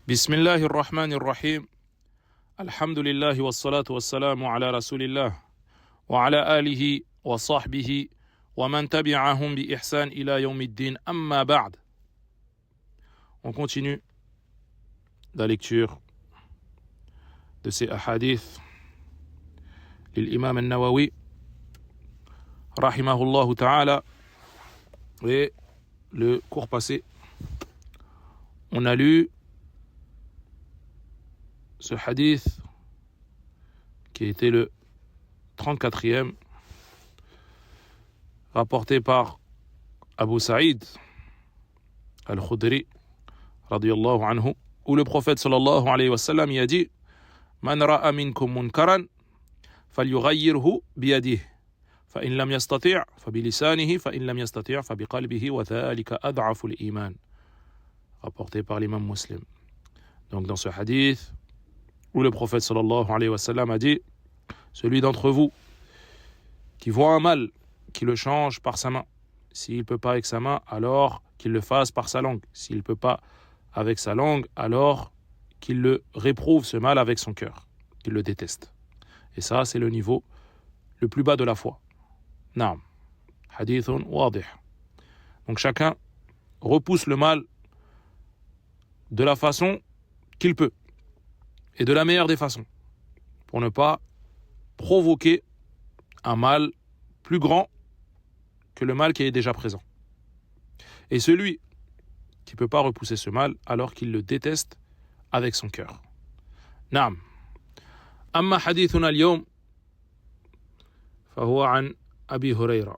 بسم الله الرحمن الرحيم الحمد لله والصلاة والسلام على رسول الله وعلى آله وصحبه ومن تبعهم بإحسان إلى يوم الدين أما بعد. On continue la lecture de ces ahadith l'imam al-Nawawi rahimahullah ta'ala. Et le cours passé on a lu ce hadith qui était le 34e rapporté par Abu Saïd al-Khudri radiyallahu anhu, où le prophète sallallahu alayhi wa sallam y a dit: Man ra'a minkum munkaran falyughayyirhu biyadihi fa in lam yastati' fa bilisanihi fa in lam yastati' fa biqalbihi wa dhalika ad'afu al-iman, rapporté par l'imam Muslim. Donc dans ce hadith où le prophète sallallahu alayhi wa sallam a dit: celui d'entre vous qui voit un mal, qui le change par sa main. S'il ne peut pas avec sa main, alors qu'il le fasse par sa langue. S'il ne peut pas avec sa langue, alors qu'il le réprouve ce mal avec son cœur, qu'il le déteste. Et ça, c'est le niveau le plus bas de la foi. Naam. Hadithun wadih. Donc chacun repousse le mal de la façon qu'il peut et de la meilleure des façons, pour ne pas provoquer un mal plus grand que le mal qui est déjà présent. Et celui qui ne peut pas repousser ce mal, alors qu'il le déteste avec son cœur. Naam. Amma hadithuna al-yawm فهو عن أبي هريرة.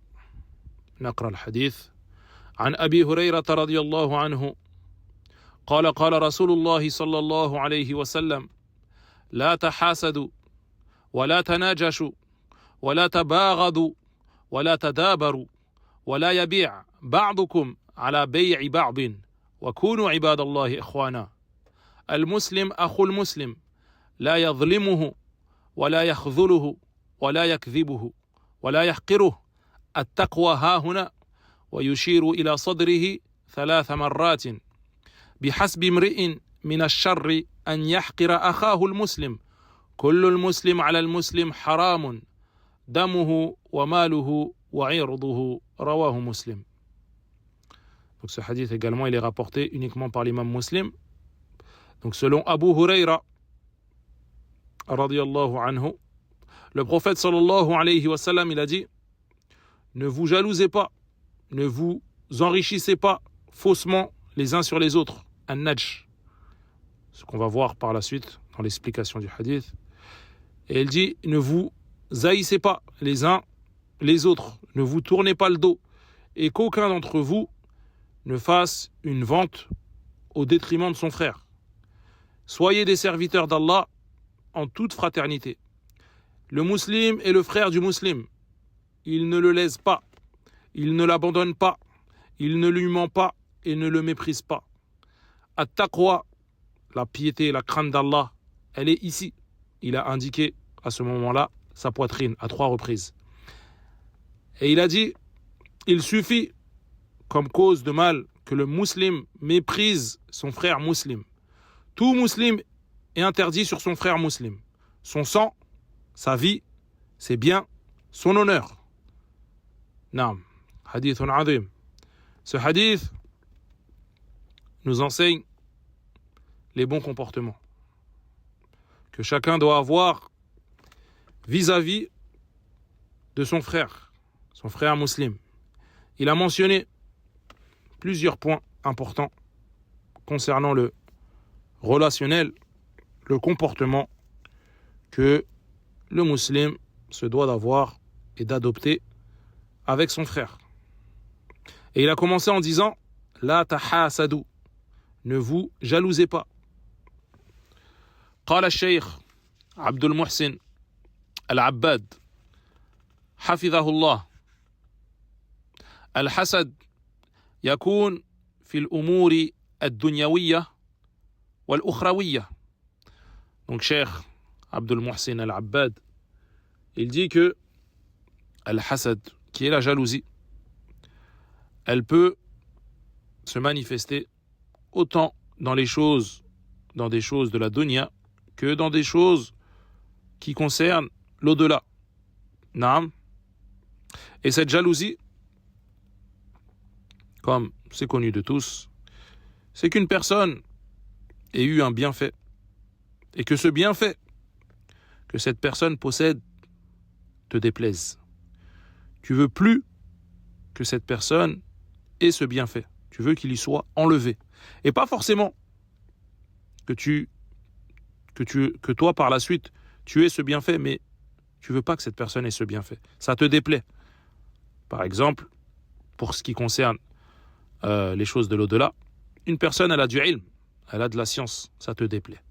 نقرأ الحديث عن أبي هريرة رضي الله عنه قال قال رسول الله صلى الله عليه وسلم: لا تحاسدوا ولا تناجشوا ولا تباغضوا ولا تدابروا ولا يبيع بعضكم على بيع بعض وكونوا عباد الله إخوانا. المسلم أخو المسلم لا يظلمه ولا يخذله ولا يكذبه ولا يحقره. التقوى ها هنا، ويشير إلى صدره 3 مرات. بحسب امرئ من الشر أن يحقر أخاه المسلم. كل المسلم على المسلم حرام دمه وماله وعرضه. رواه Muslim. Donc ce hadith également, il est rapporté uniquement par l'imam Muslim. Donc selon Abu Hurayra radiyallahu anhu, le prophète sallallahu alayhi wa sallam, il a dit: ne vous jalousez pas, ne vous enrichissez pas faussement les uns sur les autres. An-Najj, ce qu'on va voir par la suite dans l'explication du hadith. Et il dit: ne vous haïssez pas les uns les autres, ne vous tournez pas le dos, et qu'aucun d'entre vous ne fasse une vente au détriment de son frère. Soyez des serviteurs d'Allah en toute fraternité. Le musulman est le frère du musulman. Il ne le lèse pas, il ne l'abandonne pas, il ne lui ment pas et ne le méprise pas. At-taqwa, la piété, la crainte d'Allah, elle est ici. Il a indiqué à ce moment-là sa poitrine à 3 reprises. Et il a dit: il suffit comme cause de mal que le musulman méprise son frère musulman. Tout musulman est interdit sur son frère musulman. Son sang, sa vie, ses biens, son honneur. Naam. Hadithun azim. Ce hadith nous enseigne les bons comportements que chacun doit avoir vis-à-vis de son frère musulman. Il a mentionné plusieurs points importants concernant le relationnel, le comportement que le musulman se doit d'avoir et d'adopter avec son frère. Et il a commencé en disant: la tahasadu, ne vous jalousez pas. قال الشيخ عبد المحسن العباد حفظه الله: الحسد يكون في الأمور الدنيوية والأخروية. Donc Cheikh Abdul Muhsin al-Abbad, il dit que al-hasad, qui est la jalousie, elle peut se manifester autant dans les choses dans des choses de la dunya que dans des choses qui concernent l'au-delà. Naam. Et cette jalousie, comme c'est connu de tous, c'est qu'une personne ait eu un bienfait et que ce bienfait que cette personne possède te déplaise. Tu veux plus que cette personne ait ce bienfait. Tu veux qu'il y soit enlevé. Et pas forcément que toi par la suite tu aies ce bienfait, mais tu veux pas que cette personne ait ce bienfait. Ça te déplaît. Par exemple, pour ce qui concerne les choses de l'au-delà, une personne elle a du ilm, elle a de la science, ça te déplaît.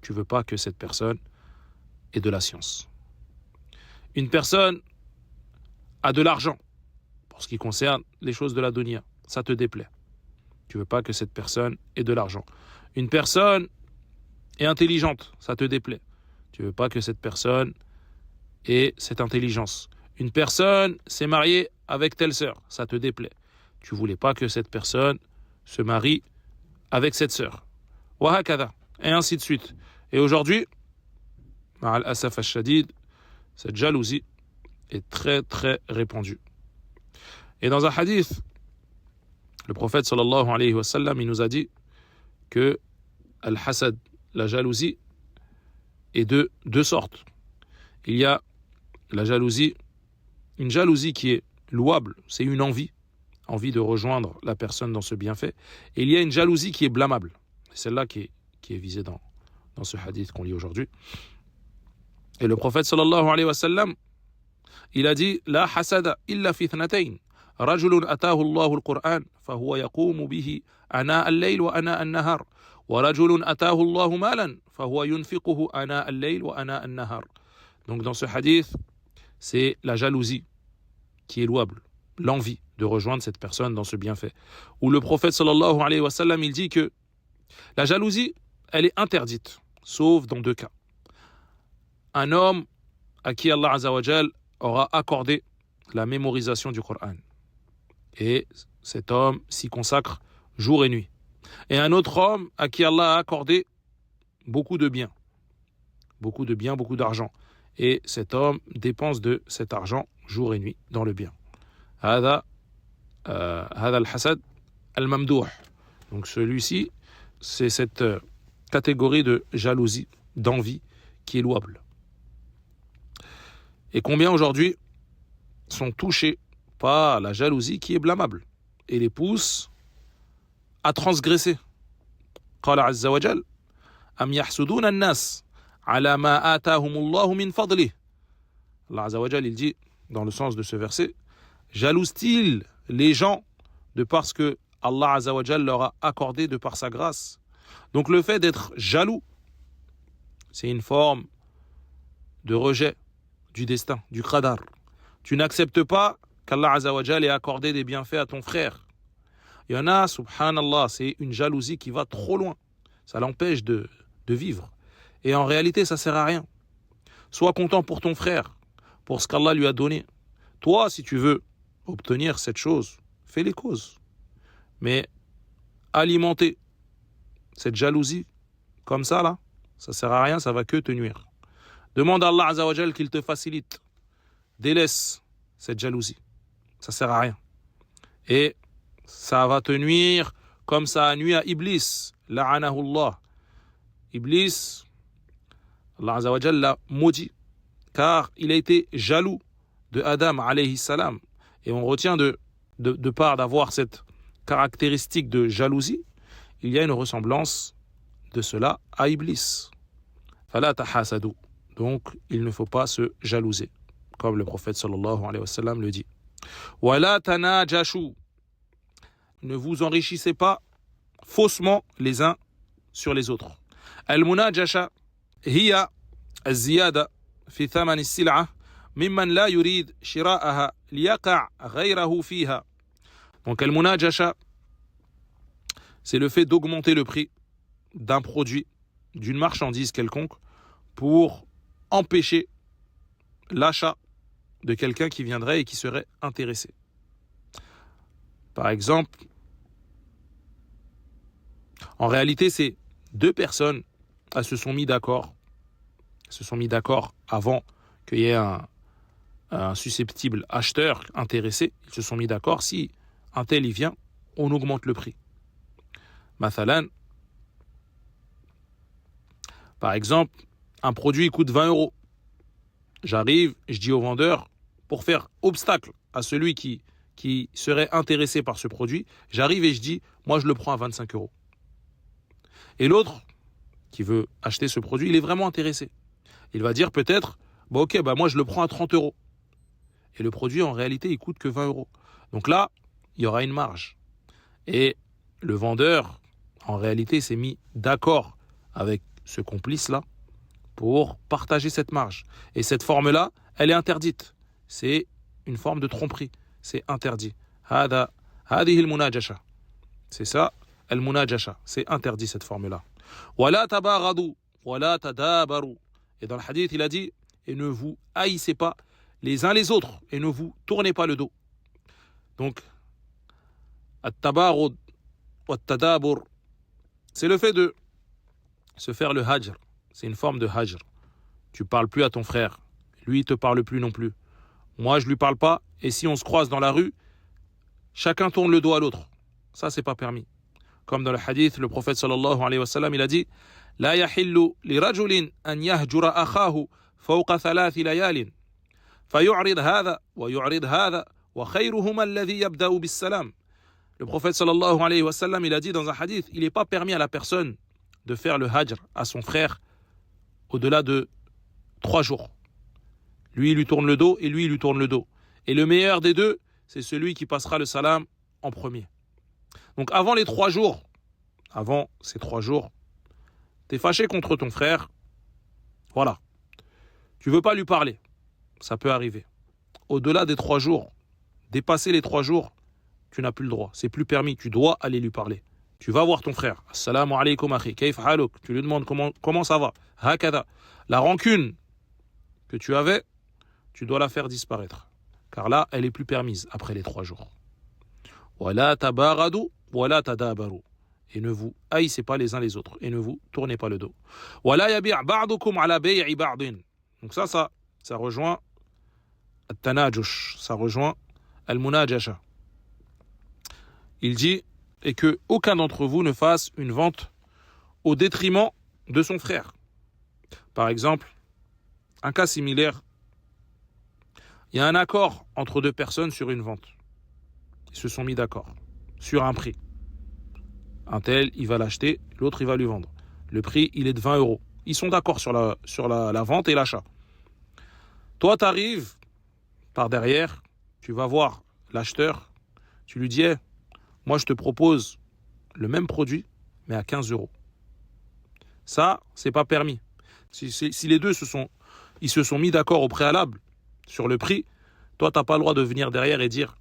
Tu veux pas que cette personne ait de la science. Une personne a de l'argent, pour ce qui concerne les choses de la dunya, ça te déplaît. Tu veux pas que cette personne ait de l'argent. Une personne est intelligente, ça te déplaît. Tu veux pas que cette personne ait cette intelligence. Une personne s'est mariée avec telle sœur, ça te déplaît. Tu voulais pas que cette personne se marie avec cette sœur. Wa hakada, et ainsi de suite. Et aujourd'hui, ma'al asaf al-shadid, cette jalousie est très très répandue. Et dans un hadith, le prophète sallallahu alayhi wa sallam, il nous a dit que al-hasad, la jalousie, est de deux sortes. Il y a la jalousie, une jalousie qui est louable, c'est une envie de rejoindre la personne dans ce bienfait. Et il y a une jalousie qui est blâmable. C'est celle-là qui est visée dans ce hadith qu'on lit aujourd'hui. Et le prophète sallallahu alayhi wa sallam, il a dit La hasada illa fi thnatayn. رجل أتاه الله القرآن فهو يقوم به آناء الليل وآناء النهار ورجل أتاه الله مالا فهو ينفقه آناء الليل وآناء النهار. Donc dans ce hadith, c'est la jalousie qui est louable, l'envie de rejoindre cette personne dans ce bienfait. Où le prophète sallallahu alayhi wa sallam, il dit que la jalousie, elle est interdite, sauf dans deux cas. Un homme à qui Allah Azza wa Jal aura accordé la mémorisation du Coran. Et cet homme s'y consacre jour et nuit. Et un autre homme à qui Allah a accordé beaucoup de biens, beaucoup d'argent. Et cet homme dépense de cet argent jour et nuit dans le bien. هذا الحسد الممدوح. Donc celui-ci, c'est cette catégorie de jalousie, d'envie qui est louable. Et combien aujourd'hui sont touchés par la jalousie qui est blâmable et les pousse à transgresser. قال عز وجل أم يحسدون الناس على ما آتاهم الله من فضله. Allah Azza wa Jal, il dit dans le sens de ce verset, jalouse-t-il les gens de parce que Allah Azza wa Jal leur a accordé de par sa grâce. Donc le fait d'être jaloux, c'est une forme de rejet du destin, du qadar. Tu n'acceptes pas qu'Allah Azza wa Jal ait accordé des bienfaits à ton frère. Il y en a, subhanallah, c'est une jalousie qui va trop loin. Ça l'empêche de vivre. Et en réalité, ça ne sert à rien. Sois content pour ton frère, pour ce qu'Allah lui a donné. Toi, si tu veux obtenir cette chose, fais les causes. Mais alimenter cette jalousie, comme ça, là, ça ne sert à rien, ça va que te nuire. Demande à Allah Azza wa Jal qu'il te facilite. Délaisse cette jalousie. Ça ne sert à rien. Et ça va te nuire comme ça a nuit à Iblis. La'anahullah. Iblis, Allah Azza wa Jal l'a maudit, car il a été jaloux de Adam alayhi salam. Et on retient de part d'avoir cette caractéristique de jalousie, il y a une ressemblance de cela à Iblis. Fala tahasadu. Donc, il ne faut pas se jalouser, comme le prophète sallallahu alayhi wa sallam le dit. Wala tanajashu. Ne vous enrichissez pas faussement les uns sur les autres. Al-munajasha hiya az-ziyada fi thaman as-sil'a mimman la yurid shira'aha liyaqa' ghayrahu fiha. Donc al-munajasha, c'est le fait d'augmenter le prix d'un produit, d'une marchandise quelconque, pour empêcher l'achat de quelqu'un qui viendrait et qui serait intéressé. Par exemple, en réalité, c'est deux personnes, elles se sont mis d'accord avant qu'il y ait un susceptible acheteur intéressé, ils se sont mis d'accord, si un tel y vient, on augmente le prix. Mathalan, par exemple, un produit coûte 20 euros. J'arrive, je dis au vendeur, pour faire obstacle à celui qui serait intéressé par ce produit, j'arrive et je dis, moi je le prends à 25 euros. Et l'autre, qui veut acheter ce produit, il est vraiment intéressé. Il va dire peut-être, moi je le prends à 30 euros. Et le produit, en réalité, il coûte que 20 euros. Donc là, il y aura une marge. Et le vendeur, en réalité, s'est mis d'accord avec ce complice-là pour partager cette marge. Et cette forme-là, elle est interdite. C'est une forme de tromperie. C'est interdit. هذه المناجشة. C'est ça, المناجشة. C'est interdit cette forme-là. ولا تباغضوا ولا تدابروا. Et dans le hadith, il a dit, et ne vous haïssez pas les uns les autres, et ne vous tournez pas le dos. Donc, at-tabaghud wa at-tadabur, c'est le fait de se faire le hajr. C'est une forme de hajr. Tu parles plus à ton frère, lui il te parle plus non plus. Moi je lui parle pas, et si on se croise dans la rue, chacun tourne le dos à l'autre. Ça c'est pas permis. Comme dans le hadith, le prophète sallallahu alayhi wa sallam, il a dit, la yahillu li rajulin an yahjura akhahu fawqa thalathi layalin. فيعرض هذا ويعرض هذا وخيرهما الذي يبدأ بالسلام. Le prophète sallallahu alayhi wa sallam, il a dit dans un hadith, il n'est pas permis à la personne de faire le hajr à son frère au-delà de 3 jours. Lui, il lui tourne le dos et lui, il lui tourne le dos. Et le meilleur des deux, c'est celui qui passera le salam en premier. Donc avant ces 3 jours, t'es fâché contre ton frère, voilà. Tu veux pas lui parler. Ça peut arriver. Au-delà des 3 jours, dépasser les 3 jours, tu n'as plus le droit. C'est plus permis. Tu dois aller lui parler. Tu vas voir ton frère. Assalamu alaikum akhi. Kayf haluk. Tu lui demandes comment ça va. Hakada. La rancune que tu avais, tu dois la faire disparaître. Car là, elle est plus permise après les 3 jours. Wala tabaradu, wala tadabaru. Et ne vous haïssez pas les uns les autres. Et ne vous tournez pas le dos. Wala yabi' ba'dukum ala bay'i ba'din. Donc ça rejoint At-Tanajush, ça rejoint Al-Munajasha. Il dit, et que aucun d'entre vous ne fasse une vente au détriment de son frère. Par exemple, un cas similaire, il y a un accord entre 2 personnes sur une vente. Ils se sont mis d'accord sur un prix. Un tel, il va l'acheter, l'autre, il va lui vendre. Le prix, il est de 20 euros. Ils sont d'accord sur la vente et l'achat. Toi, tu arrives par derrière, tu vas voir l'acheteur, tu lui dis, moi je te propose le même produit, mais à 15 euros. Ça, c'est pas permis. Si les deux se sont mis d'accord au préalable sur le prix, toi, tu n'as pas le droit de venir derrière et dire,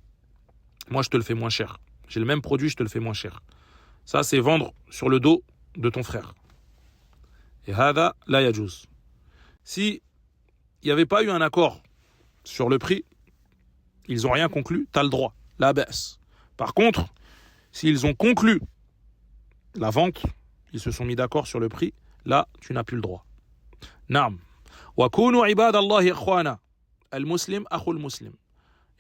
moi je te le fais moins cher. J'ai le même produit, je te le fais moins cher. Ça, c'est vendre sur le dos de ton frère. Et hada la yajouz. Si il n'y avait pas eu un accord sur le prix, ils n'ont rien conclu, tu as le droit, la baisse. Par contre, s'ils ont conclu la vente, ils se sont mis d'accord sur le prix, là, tu n'as plus le droit. Naam. Wa kunu ibadallahi ikhwana. Al-muslim akhul muslim.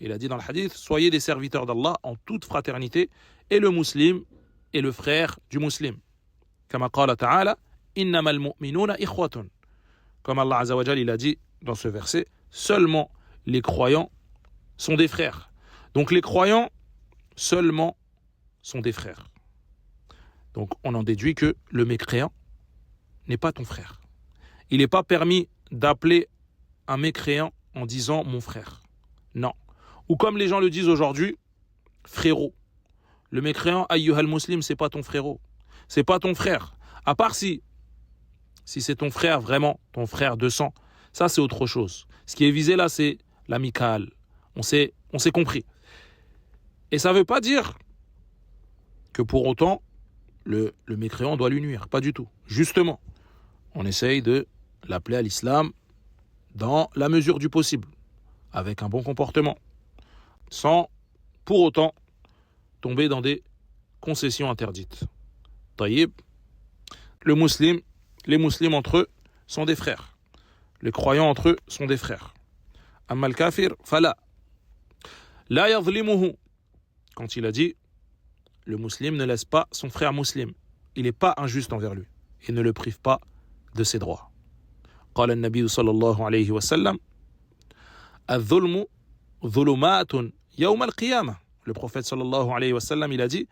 Il a dit dans le hadith, soyez des serviteurs d'Allah en toute fraternité, et le muslim est le frère du muslim. Kama qala ta'ala, innamal mu'minuna ikhwatun. Comme Allah Azza wa Jal, il a dit dans ce verset, seulement les croyants sont des frères. Donc les croyants seulement sont des frères. Donc on en déduit que le mécréant n'est pas ton frère. Il n'est pas permis d'appeler un mécréant en disant mon frère. Non. Ou comme les gens le disent aujourd'hui, frérot. Le mécréant, ayyuhal muslim, c'est pas ton frérot. C'est pas ton frère. À part si c'est ton frère vraiment, ton frère de sang, ça c'est autre chose. Ce qui est visé là, c'est l'amical. On s'est compris. Et ça ne veut pas dire que pour autant, le mécréant doit lui nuire. Pas du tout. Justement, on essaye de l'appeler à l'islam dans la mesure du possible, avec un bon comportement, sans pour autant tomber dans des concessions interdites. Taïb. les musulmans entre eux sont des frères. Les croyants entre eux sont des frères. Amma al-kafir, fala. La yadhlimuhu. Quand il a dit, le musulman ne laisse pas son frère musulman. Il n'est pas injuste envers lui. Il ne le prive pas de ses droits. قال النبي صلى الله عليه وسلم الظلم ظلمات يوم القيامة. Le prophète sallallahu alayhi wa sallam, il a dit,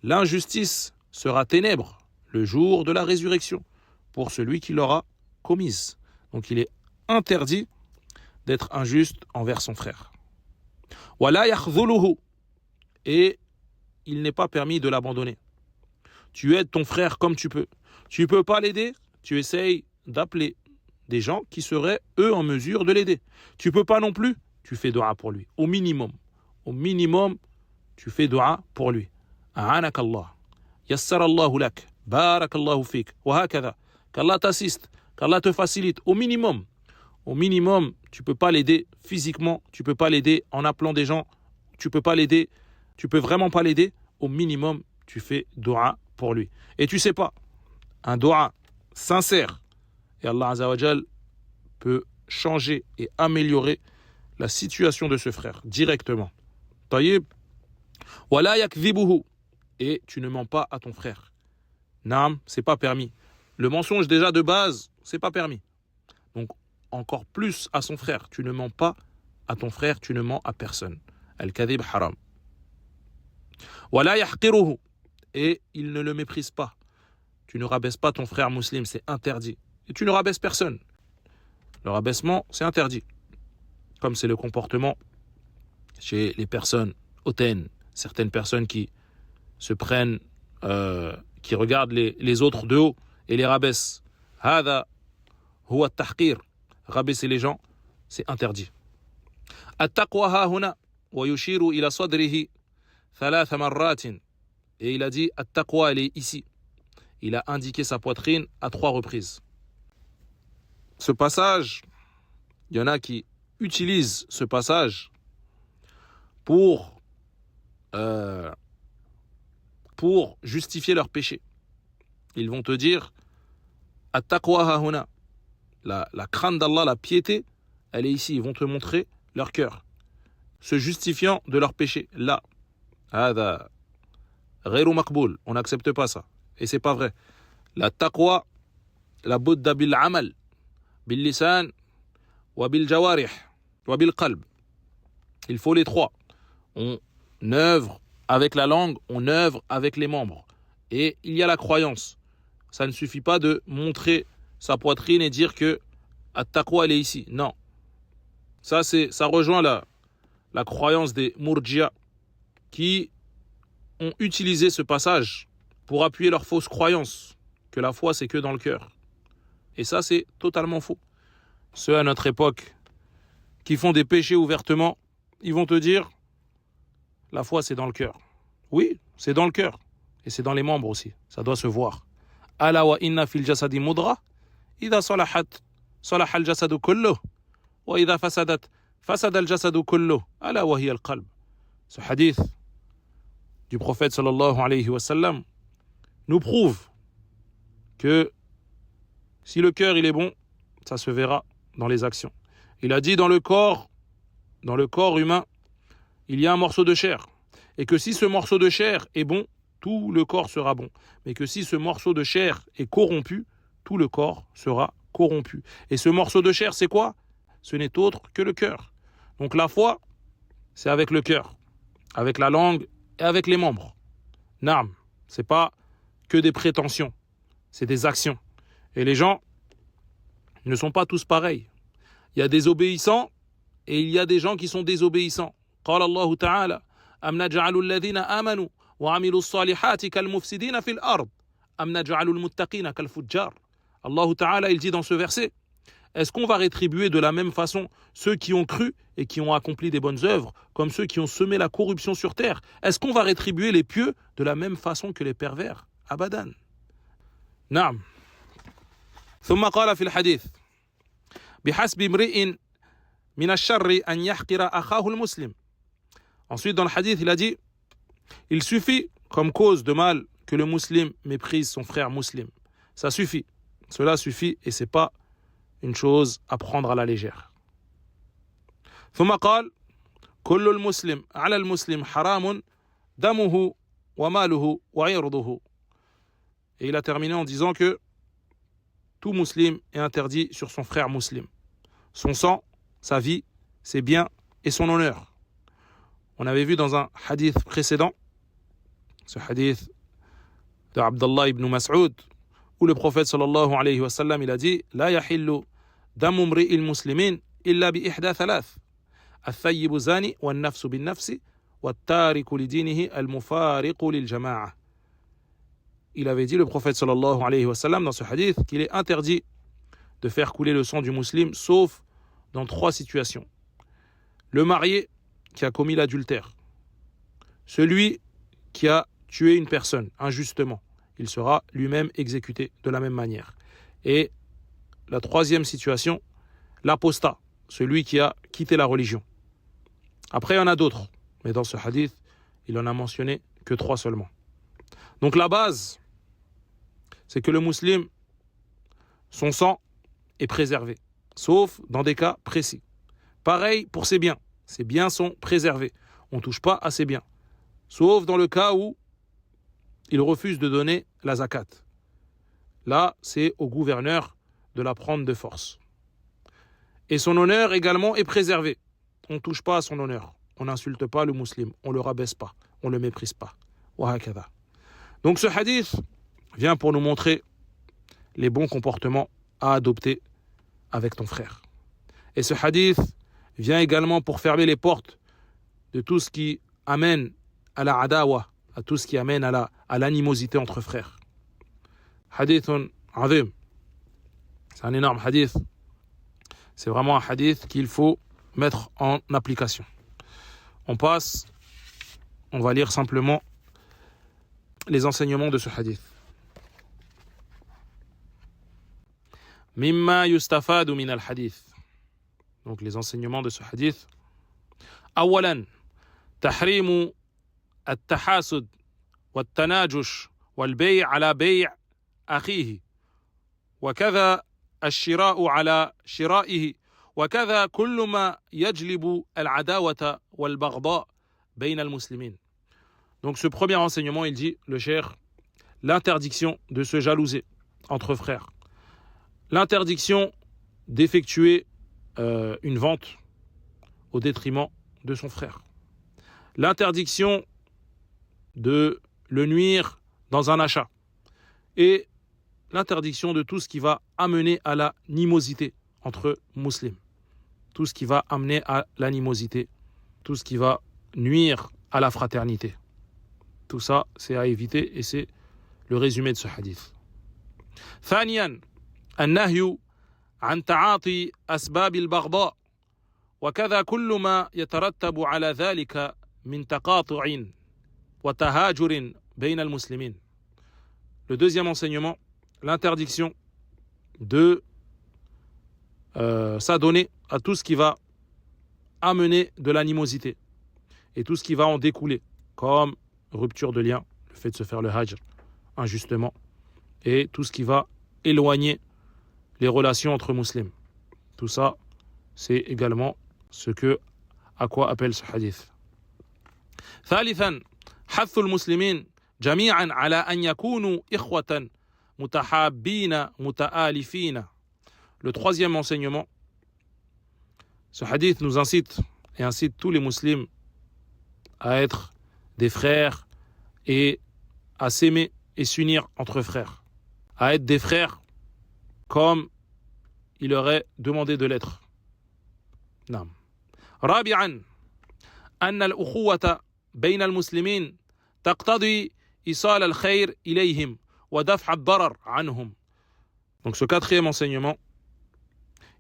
l'injustice sera ténèbre le jour de la résurrection pour celui qui l'aura commise. Donc il est interdit d'être injuste envers son frère. ولا يخذله. Et il n'est pas permis de l'abandonner. Tu aides ton frère comme tu peux. Tu ne peux pas l'aider, tu essayes d'appeler des gens qui seraient, eux, en mesure de l'aider. Tu ne peux pas non plus, tu fais dua pour lui. Au minimum, tu fais dua pour lui. A'anak Allah. Yassar Allahu lak. Barak Allahu fik. Wa hakadha. Qu'Allah t'assiste, qu'Allah te facilite. Au minimum, tu ne peux pas l'aider physiquement, tu ne peux pas l'aider en appelant des gens, tu peux vraiment pas l'aider. Au minimum, tu fais dua pour lui. Et tu sais pas, un dua sincère, et Allah Azza wa Jal peut changer et améliorer la situation de ce frère directement. Tayyib. Wala yakdhibuhu. Et tu ne mens pas à ton frère. Naam, c'est pas permis. Le mensonge déjà de base, c'est pas permis. Donc encore plus à son frère. Tu ne mens pas à ton frère, tu ne mens à personne. Al-kadhib haram. Wala yahqiruhu. Et il ne le méprise pas. Tu ne rabaisses pas ton frère musulman, c'est interdit. Et tu ne rabaisses personne. Le rabaissement, c'est interdit. Comme c'est le comportement chez les personnes hautaines, certaines personnes qui se prennent, qui regardent les autres de haut et les rabaissent. Hada huwa at-tahqir. Rabaisser les gens, c'est interdit. At-taqwa ha huna wa yushiru ila sadrihi thalatha marratin. Et il a dit, at-taqwa, elle est ici. Il a indiqué sa poitrine à 3 reprises. Ce passage, il y en a qui utilisent ce passage pour justifier leur péché. Ils vont te dire, at-taqwa ha huna. La crainte d'Allah, la piété, elle est ici. Ils vont te montrer leur cœur, se justifiant de leur péché. Là, hada ghayru maqboul, on n'accepte pas ça. Et c'est pas vrai. La taqwa, la budda bil amal, bil lisan, wa bil jawarih, wa bil qalb. Il faut les 3. On œuvre avec la langue, on œuvre avec les membres. Et il y a la croyance. Ça ne suffit pas de montrer sa poitrine et dire que at-taqwa, elle est ici. Non. Ça rejoint la croyance des Murji'a qui ont utilisé ce passage pour appuyer leur fausse croyance que la foi, c'est que dans le cœur. Et ça, c'est totalement faux. Ceux à notre époque qui font des péchés ouvertement, ils vont te dire la foi, c'est dans le cœur. Oui, c'est dans le cœur. Et c'est dans les membres aussi. Ça doit se voir. Ala wa inna fil jasadi mudra. إذا صلحت صلح الجسد كله وإذا فسدت فسد الجسد كله ألا وهي القلب. Ce hadith du prophète sallallahu alayhi wa sallam nous prouve que si le cœur il est bon, ça se verra dans les actions. Il a dit dans le corps humain, il y a un morceau de chair et que si ce morceau de chair est bon, tout le corps sera bon. Mais que si ce morceau de chair est corrompu, tout le corps sera corrompu. Et ce morceau de chair, c'est quoi? Ce n'est autre que le cœur. Donc la foi, c'est avec le cœur, avec la langue et avec les membres. Naam, c'est pas que des prétentions, c'est des actions. Et les gens ne sont pas tous pareils. Il y a des obéissants et il y a des gens qui sont désobéissants. قال الله تعالى أم نجعل الذين آمنوا وعملوا الصالحات كالمفسدين في الأرض أم نجعل المتقين كالفجار. Allah Ta'ala, il dit dans ce verset, est-ce qu'on va rétribuer de la même façon ceux qui ont cru et qui ont accompli des bonnes œuvres, comme ceux qui ont semé la corruption sur terre? Est-ce qu'on va rétribuer les pieux de la même façon que les pervers? Abadan. Naam. ثم قال في الحديث بحسب امرئ من الشر أن يحقر أخاه المسلم. Ensuite dans le hadith il a dit, il suffit comme cause de mal que le musulman méprise son frère musulman. Ça suffit. Cela suffit et ce n'est pas une chose à prendre à la légère. ثم قال كل المسلم على المسلم حرام دمه وماله وعرضه. Et il a terminé en disant que tout musulman est interdit sur son frère musulman. Son sang, sa vie, ses biens et son honneur. On avait vu dans un hadith précédent, ce hadith de Abdallah ibn Mas'ud, où le prophète sallallahu alayhi wa sallam, il a dit « La yahillu damu mri'il muslimin illa bi ihda thalath, al-thayyibu zani wa al-nafsu bin nafsi wa al-tariku li dinihi al-mufariqu lil jama'a » Il avait dit, le prophète sallallahu alayhi wa sallam, dans ce hadith, qu'il est interdit de faire couler le sang du musulman, sauf dans 3 situations. Le marié qui a commis l'adultère, celui qui a tué une personne injustement, il sera lui-même exécuté de la même manière. Et la 3e situation, l'apostat, celui qui a quitté la religion. Après, il y en a d'autres, mais dans ce hadith, il en a mentionné que 3 seulement. Donc la base, c'est que le musulman, son sang est préservé, sauf dans des cas précis. Pareil pour ses biens. Ses biens sont préservés. On ne touche pas à ses biens. Sauf dans le cas où il refuse de donner la zakat. Là, c'est au gouverneur de la prendre de force. Et son honneur également est préservé. On ne touche pas à son honneur. On n'insulte pas le musulman. On ne le rabaisse pas. On ne le méprise pas. Donc ce hadith vient pour nous montrer les bons comportements à adopter avec ton frère. Et ce hadith vient également pour fermer les portes de tout ce qui amène à la adawa, à tout ce qui amène à l'animosité entre frères. Hadithun azim. C'est un énorme hadith. C'est vraiment un hadith qu'il faut mettre en application. On va lire simplement les enseignements de ce hadith. Mimma yustafadu min al-hadith. Donc les enseignements de ce hadith. Awalan, tahrimu at-tahasud wat-tanajush wal-bay' ala bay' akhihi wa kadha الشراء على شرائه وكذا كل ما يجلب العداوة والبغضاء بين المسلمين. Donc ce premier enseignement, il dit, le cheikh, l'interdiction de se jalouser entre frères, l'interdiction d'effectuer une vente au détriment de son frère, l'interdiction de le nuire dans un achat et l'interdiction de tout ce qui va amener à l'animosité entre musulmans, tout ce qui va amener à l'animosité, tout ce qui va nuire à la fraternité. Tout ça, c'est à éviter et c'est le résumé de ce hadith. ثانيا النهي عن تعاطي أسباب البغضاء وكذا كل ما يترتب على ذلك من تقاطع وتهاجر بين المسلمين. Le deuxième enseignement, l'interdiction de s'adonner à tout ce qui va amener de l'animosité et tout ce qui va en découler, comme rupture de lien, le fait de se faire le hajr injustement, et tout ce qui va éloigner les relations entre musulmans. Tout ça, c'est également à quoi appelle ce hadith. ثالثا حث المسلمين جميعا على أن يكونوا إخوة متحابين متآلفين. Le troisième enseignement, ce hadith nous incite et incite tous les musulmans à être des frères et à s'aimer et s'unir entre frères, à être des frères comme il leur est demandé de l'être. نعم. رابعا أن الأخوة بين المسلمين تقتضي إيصال الخير إليهم ودفع الضرر عنهم. Donc ce quatrième enseignement,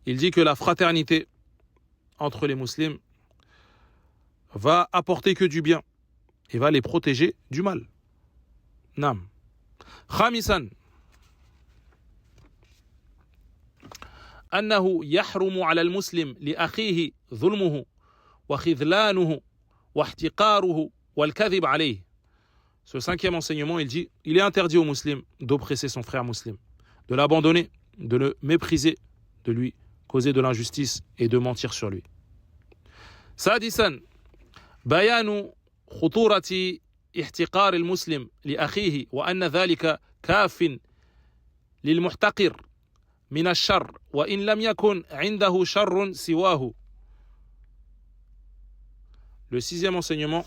il dit que la fraternité entre les musulmans va apporter que du bien et va les protéger du mal. نعم. خامسا أنه يحرم على المسلم لأخيه ظلمه وخذلانه واحتقاره والكذب عليه. Ce cinquième enseignement, il dit, il est interdit aux musulmans d'oppresser son frère musulman, de l'abandonner, de le mépriser, de lui causer de l'injustice et de mentir sur lui. سادسا بيان خطورة احتقار المسلم لأخيه وأن ذلك كاف للمحتقر من الشر وإن لم يكن عنده شر سواه. Le sixième enseignement,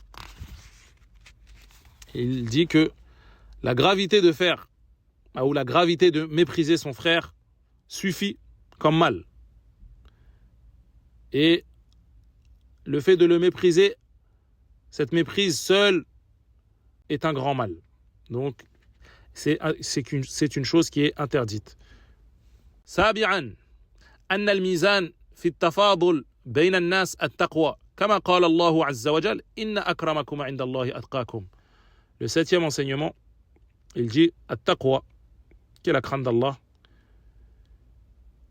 il dit que la gravité de faire ou la gravité de mépriser son frère suffit comme mal. Et le fait de le mépriser, cette méprise seule est un grand mal. Donc, c'est une chose qui est interdite. سابعا أن الميزان في التفاضل بين الناس التقوى كما قال الله عز وجل إن أكرمكم عند الله أتقاكم. Le septième enseignement, il dit at-taqwa, qui est la crainte d'Allah.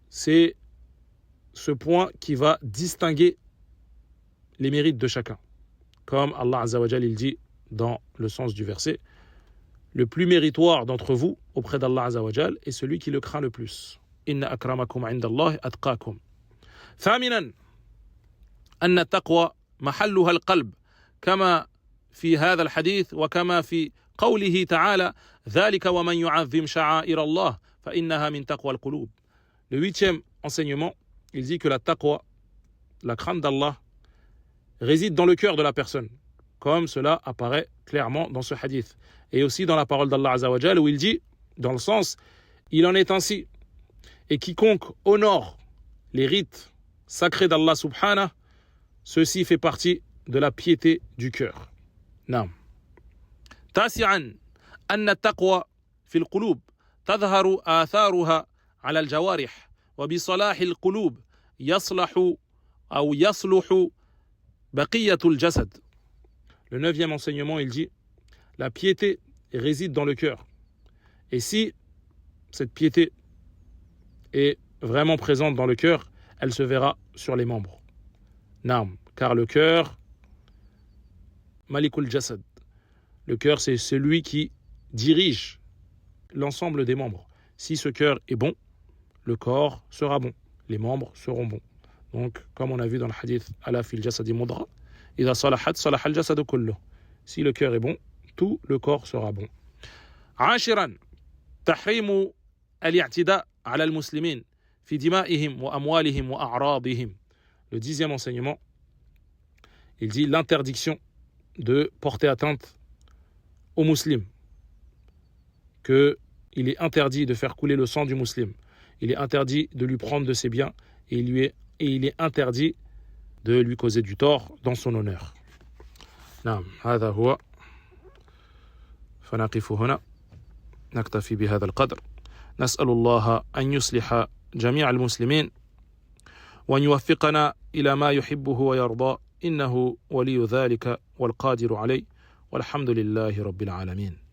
C'est ce point qui va distinguer les mérites de chacun. Comme Allah Azza wa Jal, il dit dans le sens du verset, le plus méritoire d'entre vous auprès d'Allah Azza wa Jal est celui qui le craint le plus. Inna akramakum indallahi atqakum. ثامنا أن التقوى محلها القلب كما في هذا الحديث وكما في قوله تعالى ذلك ومن يعظم شعائر الله فإنها من تقوى القلوب. Le huitième enseignement, il dit que la taqwa, la crainte d'Allah, réside dans le cœur de la personne, comme cela apparaît clairement dans ce hadith. Et aussi dans la parole d'Allah Azza wa Jal, où il dit, dans le sens, il en est ainsi. Et quiconque honore les rites sacrés d'Allah subhanahu, ceci fait partie de la piété du cœur. Naam. تاسعا أن التقوى في القلوب تظهر آثارها على الجوارح وبصلاح القلوب يصلح بقية الجسد. Le neuvième enseignement, il dit, la piété réside dans le cœur. Et si cette piété est vraiment présente dans le cœur, elle se verra sur les membres. Naam, car le cœur, Malikul Jasad, le cœur c'est celui qui dirige l'ensemble des membres. Si ce cœur est bon, le corps sera bon, les membres seront bons. Donc, comme on a vu dans le hadith, Ala fil jasadi mudra, idha salahat salahal jasadu kullu. Si le cœur est bon, tout le corps sera bon. عاشرا تحريم الاعتداء على المسلمين في دمائهم وأموالهم وأعراضهم. Le dixième enseignement, il dit l'interdiction de porter atteinte aux musulmans, qu'il est interdit de faire couler le sang du musulman, il est interdit de lui prendre de ses biens et il est interdit de lui causer du tort dans son honneur. نعم هذا هو فنقف هنا نكتفي بهذا القدر نسأل الله أن يصلح جميع المسلمين وأن يوفقنا إلى ما يحبه ويرضى إنه ولي ذلك والقادر عليه والحمد لله رب العالمين.